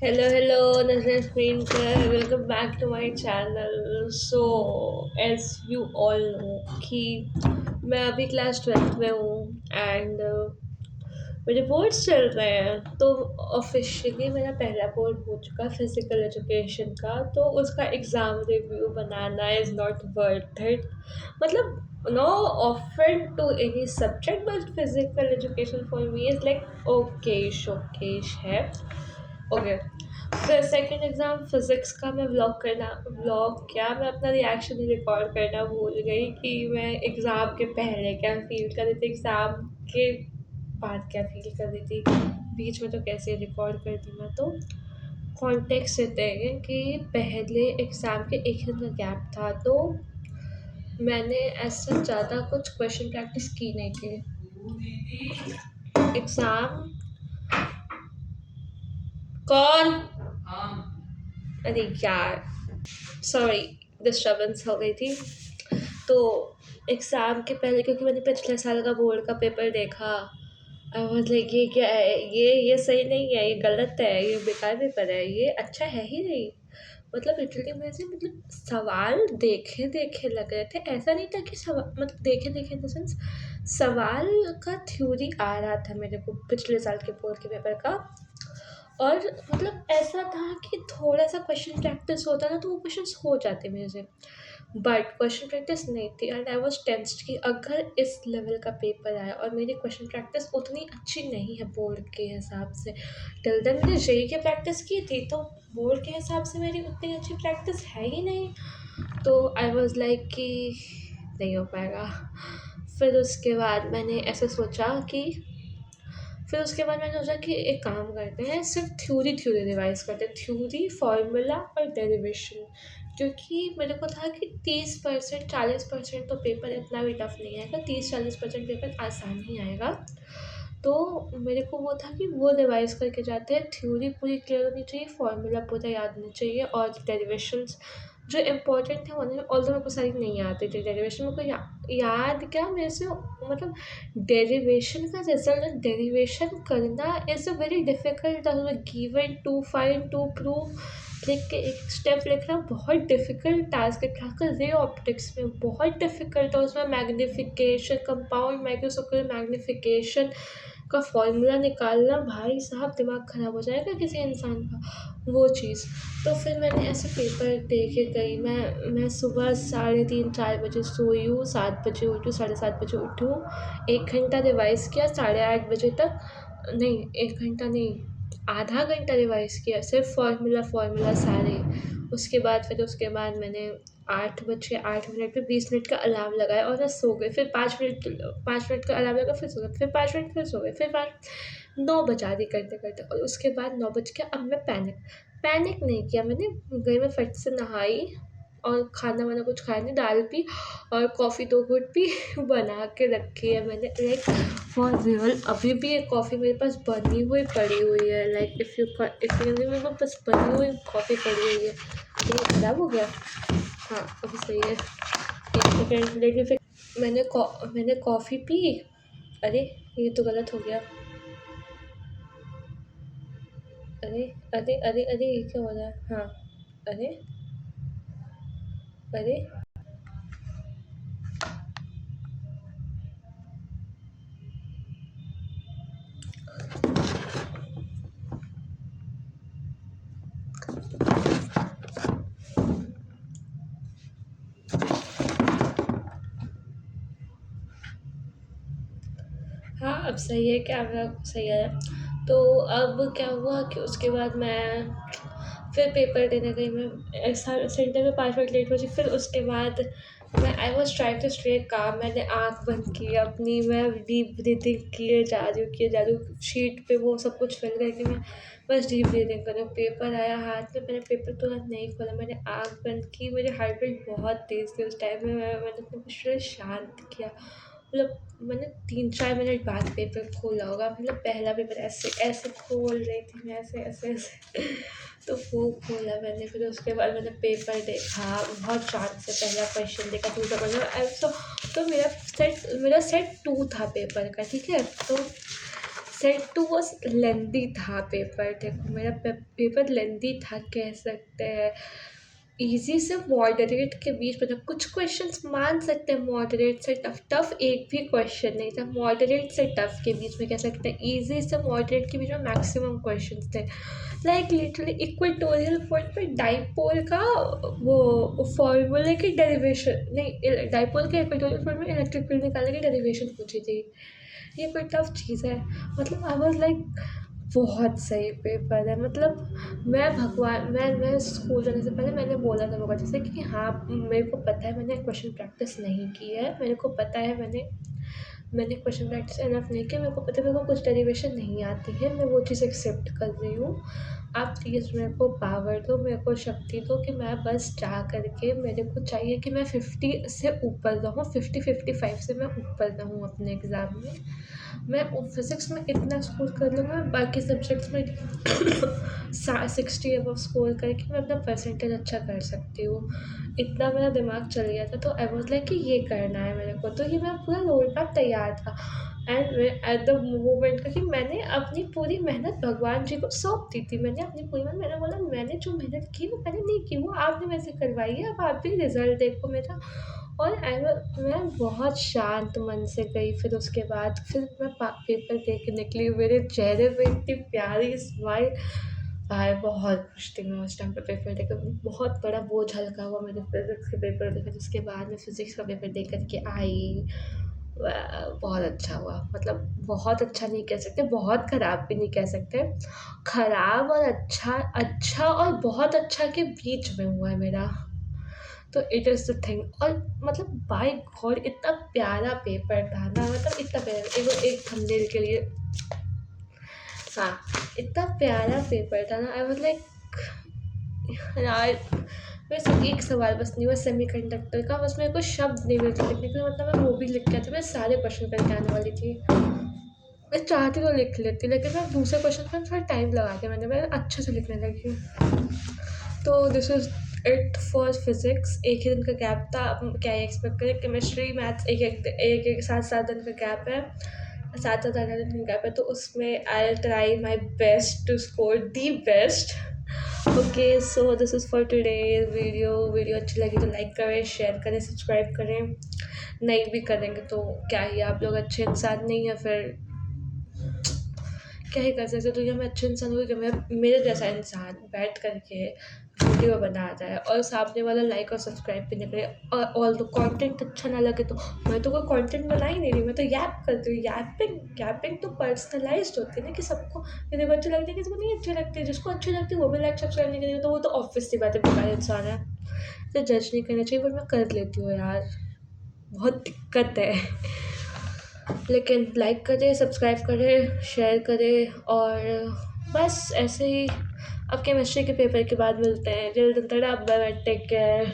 Hello, this is Priyanka. Welcome back to my channel. As you all know कि मैं अभी class 12th में हूँ एंड मेरे बोर्ड्स चल रहे हैं तो ऑफिशियली मेरा पहला बोर्ड हो चुका फिज़िकल एजुकेशन का, तो उसका एग्ज़ाम रिव्यू बनाना इज़ नॉट वर्थ इट। मतलब no offend to any subject but physical education for me is like okayish है। ओके, फिर सेकंड एग्ज़ाम फिज़िक्स का मैं व्लॉग क्या मैं अपना रिएक्शन ही रिकॉर्ड करना भूल गई कि मैं एग्ज़ाम के पहले क्या फ़ील कर रही थी, एग्ज़ाम के बाद क्या फ़ील कर रही थी, बीच में तो कैसे रिकॉर्ड कर दी मैं। तो कॉन्टेक्स्ट देते हैं कि पहले एग्ज़ाम के एक दिन का गैप था, तो मैंने ऐसा ज़्यादा कुछ क्वेश्चन प्रैक्टिस की नहीं थी। एग्ज़ाम कौन अरे यार, सॉरी, डिस्टर्बेंस हो गई थी। तो एग्ज़ाम के पहले क्योंकि मैंने पिछले साल का बोर्ड का पेपर देखा, आई वाज़ लाइक ये क्या है, ये सही नहीं है, ये गलत है, ये बेकार पेपर है, ये अच्छा है ही नहीं। मतलब लिटरली मतलब सवाल देखे देखे लग रहे थे। ऐसा नहीं था कि सवाल मतलब देखे देखे इन द सेंस सवाल का थ्योरी आ रहा था मेरे को पिछले साल के बोर्ड के पेपर का। और मतलब ऐसा था कि थोड़ा सा क्वेश्चन प्रैक्टिस होता ना तो वो क्वेश्चंस हो जाते मेरे से, बट क्वेश्चन प्रैक्टिस नहीं थी एंड आई वाज टेंस्ड कि अगर इस लेवल का पेपर आया और मेरी क्वेश्चन प्रैक्टिस उतनी अच्छी नहीं है बोर्ड के हिसाब से। टिल देन मैंने जेई की प्रैक्टिस की थी, तो बोर्ड के हिसाब से मेरी उतनी अच्छी प्रैक्टिस है ही नहीं। तो आई वाज लाइक कि नहीं हो पाएगा। फिर उसके बाद मैंने ऐसे सोचा कि फिर उसके बाद मैंने सोचा कि एक काम करते हैं, सिर्फ थ्योरी रिवाइज़ करते हैं, थ्योरी, फार्मूला और डेरिवेशन। क्योंकि मेरे को था कि 30% 40% तो पेपर इतना भी टफ नहीं आएगा, 30-40% पेपर आसान ही आएगा। तो मेरे को वो था कि वो रिवाइज़ करके जाते हैं, थ्योरी पूरी क्लियर होनी चाहिए, फार्मूला पूरा याद होना चाहिए और डेरिवेशंस जो इम्पोर्टेंट है उन्हें ऑल्दो मेरे को सारी नहीं आती थी। डेरिवेशन मेरे को याद क्या मेरे से मतलब डेरिवेशन का रिजल्ट डेरिवेशन करना is a very difficult, given to find to prove लिख के एक स्टेप लिखना बहुत डिफ़िकल्ट टास्क है, खासकर रे ऑप्टिक्स में बहुत डिफ़िकल्ट है। उसमें मैग्नीफिकेशन, कंपाउंड माइक्रोस्कोपिक मैग्नीफिकेशन का फॉर्मूला निकालना, भाई साहब दिमाग ख़राब हो जाएगा किसी इंसान का वो चीज़। तो फिर मैंने ऐसे पेपर दे के गई। मैं सुबह 3:30-4 बजे सोई हूँ, 7 बजे उठी हूँ, 7:30 बजे उठी हूँ, 1 घंटा रिवाइज़ किया, 8:30 बजे तक नहीं, 1 घंटा नहीं, आधा घंटा रिवाइज़ किया सिर्फ़ फार्मूला सारे। उसके बाद मैंने 8 बजे 8 मिनट पे 20 मिनट का अलार्म लगाया और मैं सो गई। फिर 5 मिनट का अलार्म लगा, फिर सो गई, फिर 5 मिनट, फिर सो गई, फिर 5 9 बजा दी करते-करते। और उसके बाद 9 बज गया, अब मैं पैनिक नहीं किया मैंने, गई मैं फट से नहाई और खाना-वाना कुछ खाया नहीं, दाल पी और कॉफ़ी 2 घूँट पी बना के रखी है मैंने, लाइक फॉर रियल अभी भी एक कॉफ़ी मेरे पास बनी हुई पड़ी हुई है, लाइक इफ़ यू मेरे पास बनी हुई कॉफ़ी पड़ी हुई है। ये खराब हो गया? हाँ, अभी सही है। 1 सेकंड लेकिन फिर मैंने कॉफ़ी पी। अरे! ये तो गलत हो गया। अरे! अरे! ये क्या हो रहा है? हाँ, अरे! अरे! हाँ, अब सही है, कैमरा सही है। तो अब क्या हुआ कि उसके बाद मैं फिर पेपर देने गई। मैं सेंटर में 5 मिनट लेट पहुँची। फिर उसके बाद मैं I was trying to stay calm. मैंने आँख बंद की अपनी, मैं डीप ब्रीथिंग किए जा रही हूँ। शीट पे वो सब कुछ फिल करके मैं बस डीप ब्रीथिंग कर रही हूँ। पेपर आया हाथ में, मैंने पेपर तुरंत नहीं खोला, मैंने आँख बंद की। मेरी हार्ट बीट बहुत तेज़ थी उस टाइम में। मैंने अपने को पूरा शांत किया। मतलब मैंने 3-4 मिनट बाद पेपर खोला होगा। मतलब पहला पेपर ऐसे खोल रही थी मैं, ऐसे तो वो खोला मैंने। फिर उसके बाद मैंने पेपर देखा, बहुत शांत से पहला क्वेश्चन देखा, दूसरा क्वेश्चन। तो मेरा सेट 2 था पेपर का, ठीक है। तो सेट टू वॉज लेंदी था पेपर। देखो मेरा पेपर लेंदी था कह सकते हैं। इजी से मॉडरेट के बीच मतलब कुछ क्वेश्चंस मान सकते हैं मॉडरेट से टफ। टफ एक भी क्वेश्चन नहीं था, मॉडरेट से टफ के बीच में कह सकते हैं। इजी से मॉडरेट के बीच में मैक्सिमम क्वेश्चंस थे। लाइक लिटरली इक्वेटोरियल पॉइंट पे डाइपोल का वो फॉर्मूले की डेरिवेशन नहीं, डाइपोल के इक्वेटोरियल पॉइंट में इलेक्ट्रिक फील्ड निकालने की डेरिवेशन पूछी थी। ये कोई टफ चीज़ है? मतलब आई वाज लाइक बहुत सही पेपर है। मतलब मैं स्कूल जाने से पहले मैंने बोला था मगर जैसे कि हाँ मेरे को पता है मैंने क्वेश्चन प्रैक्टिस नहीं की है, मेरे को पता है मैंने क्वेश्चन प्रैक्टिस इनफ नहीं किया, मेरे को पता है मेरे को कुछ डेरिवेशन नहीं आती है, मैं वो चीज़ एक्सेप्ट कर रही हूँ। आप प्लीज़ मेरे को पावर दो, मेरे को शक्ति दो कि मैं बस जा करके मेरे को चाहिए कि मैं 50 से ऊपर रहूँ, 50-55 से मैं ऊपर रहूँ अपने एग्ज़ाम में। मैं फिज़िक्स में इतना स्कोर कर लूँगा, बाकी सब्जेक्ट्स में 60 अबव स्कोर करके मैं अपना परसेंटेज अच्छा कर सकती हूँ। इतना मेरा दिमाग चल गया था। तो आई वाज लाइक कि ये करना है मेरे को। तो ये मेरा पूरा रोड मैप तैयार था एंड एट द मोमेंट का कि मैंने अपनी पूरी मेहनत भगवान जी को सौंप दी थी। मैंने अपनी पूरी मेहनत मैंने बोला मैंने जो मेहनत की वो मैंने नहीं की, वो आपने मेरे से करवाई है, अब आप भी रिज़ल्ट देखो मेरा। और मैं बहुत शांत मन से गई। फिर उसके बाद फिर मैं पेपर दे के निकली, मेरे चेहरे पे इतनी प्यारी स्माइल। भाई बहुत खुश थी मैं उस टाइम पे पेपर देकर। बहुत बड़ा बोझ हल्का हुआ मेरे फिज़िक्स के पेपर देकर। जिसके बाद मैं फ़िज़िक्स का पेपर दे कर के आई। बहुत अच्छा हुआ। मतलब बहुत अच्छा नहीं कह सकते, बहुत ख़राब भी नहीं कह सकते। ख़राब और अच्छा, अच्छा और बहुत अच्छा के बीच में हुआ है मेरा। तो इट इज़ द थिंग। और मतलब बाय गॉड इतना प्यारा पेपर था ना, मतलब इतना प्यारा एक थंबनेल के लिए। हाँ, इतना प्यारा पेपर था ना। आई वाज लाइक यार बस एक सवाल बस नहीं हुआ सेमीकंडक्टर का, बस मेरे को शब्द नहीं मिलते लिखने के लिए। मतलब मैं वो भी लिख के आती, मैं सारे क्वेश्चन करके आने वाली थी। मैं चाहती तो लिख लेती, लेकिन मैं दूसरे क्वेश्चन पर थोड़ा टाइम लगा के मैं अच्छे से लिखने लगी। तो this is it for physics. एक ही दिन का गैप था, अब क्या ही एक्सपेक्ट करें। केमिस्ट्री मैथ्स एक 7-7 दिन का गैप है, 7-7 दिन का गैप है। तो उसमें I will try my best to score the best. Okay so this is for today video अच्छी लगी तो लाइक करें, शेयर करें, सब्सक्राइब करें। नहीं भी करेंगे तो क्या ही, आप लोग अच्छे इंसान नहीं है फिर क्या ही कर सकते। दुनिया में अच्छे इंसान हुए कि मेरे जैसा इंसान बैठ करके वीडियो बनाता है और सामने वाला लाइक और सब्सक्राइब भी नहीं करे। और तो कंटेंट अच्छा ना लगे तो मैं तो कोई कंटेंट बना ही नहीं रही, मैं तो यैप करती हूँ। यैपिंग तो पर्सनलाइज्ड होती है ना कि सबको मेरे को अच्छी लगती है, किसी को नहीं अच्छी लगती है। जिसको अच्छी लगती है वो भी लाइक सब्सक्राइब नहीं करेगा तो वो तो ऑब्वियसली बात है, बेकार इंसान है। तो जज नहीं करना चाहिए, बट मैं कर लेती हूँ यार, बहुत दिक्कत है। लेकिन लाइक करें, सब्सक्राइब करें, शेयर करें और बस ऐसे ही। अब केमिस्ट्री के पेपर के बाद मिलते हैं। Till then tata, bye bye, take care.